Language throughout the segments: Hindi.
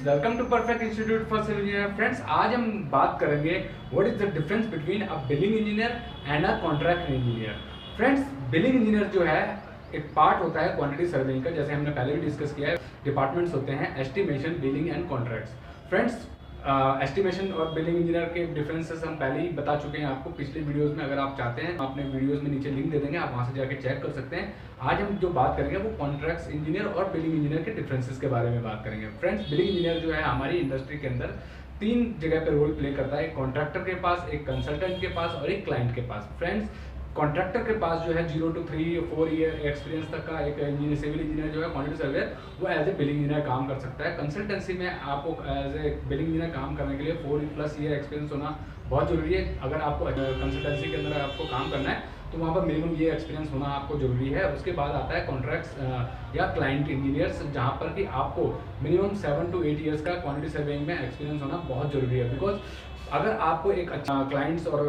Welcome to perfect institute for civil engineer. Friends, आज हम बात करेंगे what is the difference between a billing engineer and a contract engineer. Friends, billing engineer जो है एक पार्ट होता है क्वांटिटी सर्वेइंग का, जैसे हमने पहले भी डिस्कस किया है। डिपार्टमेंट्स होते हैं estimation, billing and contracts. Friends, estimation और बिलिंग इंजीनियर के डिफरेंसेस हम पहले ही बता चुके हैं आपको पिछले वीडियोस में। अगर आप चाहते हैं अपने वीडियोस में नीचे लिंक दे देंगे, आप वहां से जाके चेक कर सकते हैं। आज हम जो बात करेंगे वो कॉन्ट्रैक्ट्स इंजीनियर और बिलिंग इंजीनियर के डिफरेंसेस के बारे में बात करेंगे। फ्रेंड्स, बिलिंग इंजीनियर जो है हमारी इंडस्ट्री के अंदर 3 जगह पे रोल प्ले करता है। एक कॉन्ट्रैक्टर के पास, एक कंसल्टेंट के पास और एक क्लाइंट के पास। फ्रेंड्स, कॉन्ट्रैक्टर के पास जो है 0 to 3 या 4 ईयर एक्सपीरियंस तक का एक इंजीनियर, सिविल इंजीनियर जो है क्वांटिटी सर्वेयर, वो एज ए बिलिंग इंजीनियर काम कर सकता है। कंसल्टेंसी में आपको एज ए बिलिंग इंजीनियर काम करने के लिए 4+ ईयर एक्सपीरियंस होना बहुत जरूरी है। अगर आपको कंसल्टेंसी के अंदर आपको काम करना है तो वहाँ पर मिनिमम ये एक्सपीरियंस होना आपको जरूरी है। उसके बाद आता है कॉन्ट्रैक्ट्स या क्लाइंट इंजीनियर्स, जहाँ पर कि आपको मिनिमम 7 to 8 ईयर्स का क्वांटिटी सर्वेइंग में एक्सपीरियंस होना बहुत जरूरी है। बिकॉज अगर आपको एक अच्छा क्लाइंट्स और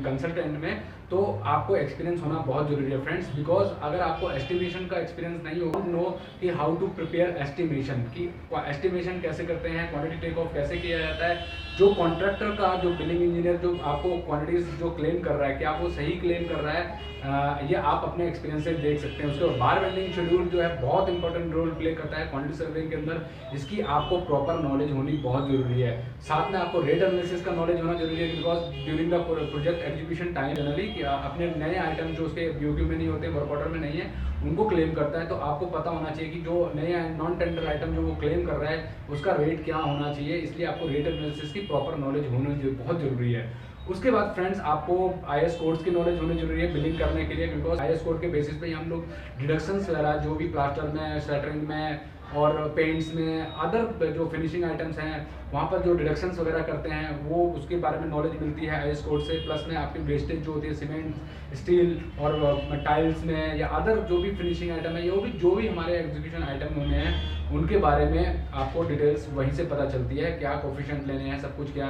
कंसल्टेंट में तो आपको एक्सपीरियंस होना बहुत जरूरी है। फ्रेंड्स, बिकॉज अगर आपको एस्टिमेशन का एक्सपीरियंस नहीं हो, नो कि हाउ टू प्रिपेयर एस्टिमेशन, कि एस्टिमेशन कैसे करते हैं, क्वांटिटी टेक ऑफ कैसे किया जाता है, जो कॉन्ट्रैक्टर का, जो बिलिंग इंजीनियर जो आपको क्वांटिटीज जो क्लेम कर रहा है, क्या वो सही क्लेम कर रहा है, ये आप अपने एक्सपीरियंस से देख सकते हैं। उसके बाद बार वेंडिंग शेड्यूल जो है बहुत इंपॉर्टेंट रोल प्ले करता है क्वांटिटी सर्वेइंग के अंदर। इसकी आपको प्रॉपर नॉलेज होनी बहुत जरूरी है। साथ में आपको रेट एनालिसिस का नॉलेज होना जरूरी है, because during the project execution time generally अपने नए आइटम जो उसके बीओक्यू में नहीं होते, वर्क ऑर्डर में नहीं है, उनको क्लेम करता है। तो आपको पता होना चाहिए कि जो नए नॉन टेंडर आइटम जो वो क्लेम कर रहा है उसका रेट क्या होना चाहिए। इसलिए आपको रेट एनालिसिस की प्रॉपर नॉलेज होना बहुत जरूरी है। उसके बाद फ्रेंड्स, आपको आईएस कोड्स की नॉलेज होनी जरूरी है बिलिंग करने के लिए, बिकॉज आईएस कोड के बेसिस पे ही हम लोग डिडक्शंस वगैरह जो भी प्लास्टर में, शटरिंग में और पेंट्स में, अदर जो फिनिशिंग आइटम्स हैं वहाँ पर जो डिडक्शंस वगैरह करते हैं वो उसके बारे में नॉलेज मिलती है आईएस कोड से। प्लस में आपकी वेस्टेज जो होती है सीमेंट, स्टील और टाइल्स में, या अदर जो भी फिनिशिंग आइटम है, जो भी हमारे एग्जीक्यूशन आइटम होने हैं उनके बारे में आपको डिटेल्स वहीं से पता चलती है। क्या कोफिशिएंट लेने हैं, सब कुछ क्या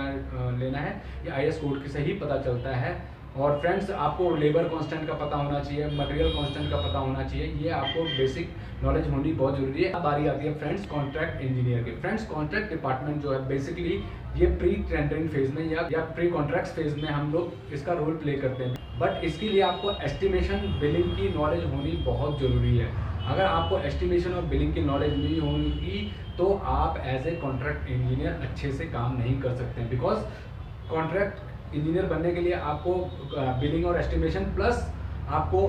लेना है, ये आईएस कोड से ही पता चलता है। और फ्रेंड्स, आपको लेबर कांस्टेंट का पता होना चाहिए, मटेरियल कांस्टेंट का पता होना चाहिए, ये आपको बेसिक नॉलेज होनी बहुत जरूरी है। अब बारी आती है फ्रेंड्स कॉन्ट्रैक्ट इंजीनियर की। फ्रेंड्स, कॉन्ट्रैक्ट डिपार्टमेंट जो है बेसिकली ये प्री टेंडरिंग फेज में या प्री कॉन्ट्रैक्ट फेज में हम लोग इसका रोल प्ले करते हैं। बट इसके लिए आपको एस्टिमेशन, बिलिंग की नॉलेज होनी बहुत जरूरी है। अगर आपको एस्टिमेशन और बिलिंग की नॉलेज नहीं होगी तो आप एज ए कॉन्ट्रैक्ट इंजीनियर अच्छे से काम नहीं कर सकते, बिकॉज कॉन्ट्रैक्ट इंजीनियर बनने के लिए आपको बिलिंग और एस्टिमेशन प्लस आपको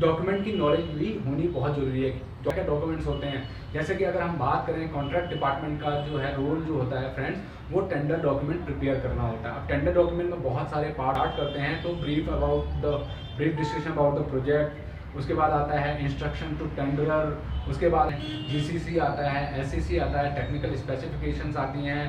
डॉक्यूमेंट की नॉलेज भी होनी बहुत जरूरी है। क्या डॉक्यूमेंट्स होते हैं, जैसे कि अगर हम बात करें कॉन्ट्रैक्ट डिपार्टमेंट का जो है रोल जो होता है फ्रेंड्स, वो टेंडर डॉक्यूमेंट प्रिपेयर करना होता है। अब टेंडर डॉक्यूमेंट में बहुत सारे पार्ट करते हैं। तो brief discussion about the project, उसके बाद आता है इंस्ट्रक्शन टू टेंडरर, उसके बाद जीसीसी आता है, एससीसी आता है, टेक्निकल स्पेसिफिकेशंस आती हैं,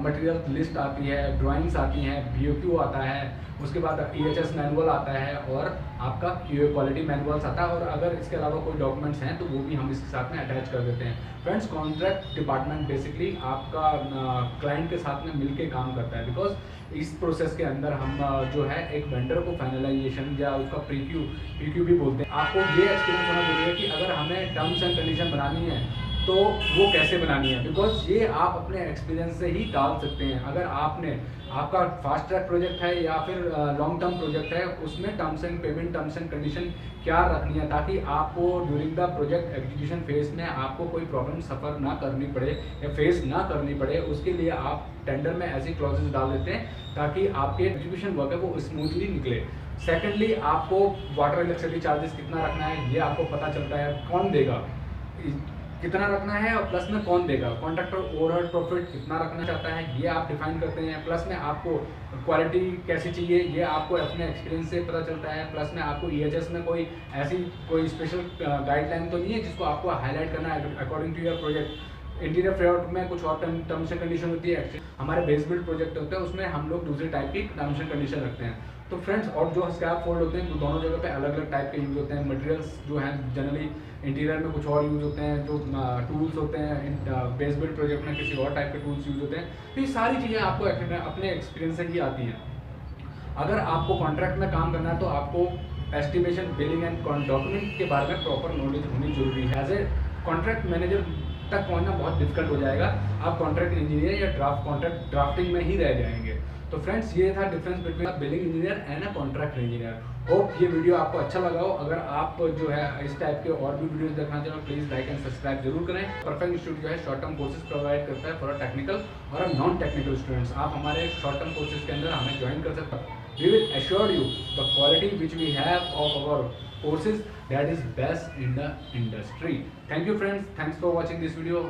मटेरियल लिस्ट आती है, ड्राइंग्स आती हैं, बीओक्यू आता है, उसके बाद ईएचएस मैनुअल आता है और आपका क्वालिटी मैनुअल्स आता है। और अगर इसके अलावा कोई डॉक्यूमेंट्स हैं तो वो भी हम इसके साथ में अटैच कर देते हैं। फ्रेंड्स, कॉन्ट्रैक्ट डिपार्टमेंट बेसिकली आपका क्लाइंट के साथ में मिलके काम करता है, बिकॉज इस प्रोसेस के अंदर हम जो है एक वेंडर को फाइनलाइजेशन या उसका पीक्यू भी बोलते हैं। आपको ये एक्सपीरियंस होना जरूरी है कि अगर हमें टर्म्स एंड कंडीशन बनानी है तो वो कैसे बनानी है, बिकॉज ये आप अपने एक्सपीरियंस से ही डाल सकते हैं। अगर आपका फास्ट ट्रैक प्रोजेक्ट है या फिर लॉन्ग टर्म प्रोजेक्ट है, उसमें terms and payment, terms and condition क्या रखनी है, ताकि आपको during the project execution phase में आपको कोई प्रॉब्लम सफ़र ना करनी पड़े या फेस ना करनी पड़े। उसके लिए आप टेंडर में ऐसी क्लॉजेस डाल देते हैं ताकि आपके एग्जीक्यूशन वर्क है वो स्मूथली निकले। सेकेंडली, आपको वाटर इलेक्ट्रिसिटी चार्जेस कितना रखना है ये आपको पता चलता है, कौन देगा, कितना रखना है, और प्लस में कौन देगा। कॉन्ट्रैक्टर ओवरहेड प्रॉफिट कितना रखना चाहता है ये आप डिफाइन करते हैं। प्लस में आपको क्वालिटी कैसी चाहिए ये आपको अपने एक्सपीरियंस से पता चलता है। प्लस में आपको ईएचएस में कोई स्पेशल गाइडलाइन तो नहीं है जिसको आपको हाईलाइट करना है according to your project. Interior framework में कुछ और टर्म्स एंड कंडीशन होती है। हमारे बेस बिल्ड प्रोजेक्ट होते हैं उसमें हम लोग दूसरे टाइप की टर्म्स एंड कंडीशन रखते हैं। तो फ्रेंड्स, और जो स्क्रैप फोल्ड होते हैं दोनों जगह पे अलग अलग टाइप के यूज़ होते हैं। मटेरियल्स जो हैं जनरली इंटीरियर में कुछ और यूज़ होते हैं, जो टूल्स होते हैं बेस बिल्ड प्रोजेक्ट में किसी और टाइप के टूल्स यूज़ होते हैं। तो ये सारी चीज़ें आपको अपने एक्सपीरियंस से ही आती हैं। अगर आपको कॉन्ट्रैक्ट में काम करना है तो आपको एस्टिमेशन, बिलिंग एंड डॉक्यूमेंट के बारे में प्रॉपर नॉलेज होनी जरूरी है। एज ए कॉन्ट्रैक्ट मैनेजर तक पहुंचना बहुत डिफिकल्ट हो जाएगा। आप कॉन्ट्रैक्ट इंजीनियर या ड्राफ्टिंग में ही रह जाएंगे। तो फ्रेंड्स ये था difference between billing engineer and a contract engineer. Hope ये वीडियो आपको अच्छा लगा हो। अगर आप जो है इस टाइप के और भी वीडियोस देखना चाहो प्लीज लाइक एंड सब्सक्राइब जरूर करें। परफेक्ट इंस्टीट्यूट जो है शॉर्ट टर्म कोर्सेज प्रोवाइड करता है फॉर टेक्निकल और नॉन टेक्निकल स्टूडेंट्स। आप हमारे शॉर्ट टर्म कोर्सेज के अंदर हमें ज्वाइन कर सकते हैं। We will assure you the quality which we have of our courses that is best in the industry. Thank you friends. Thanks for watching this video.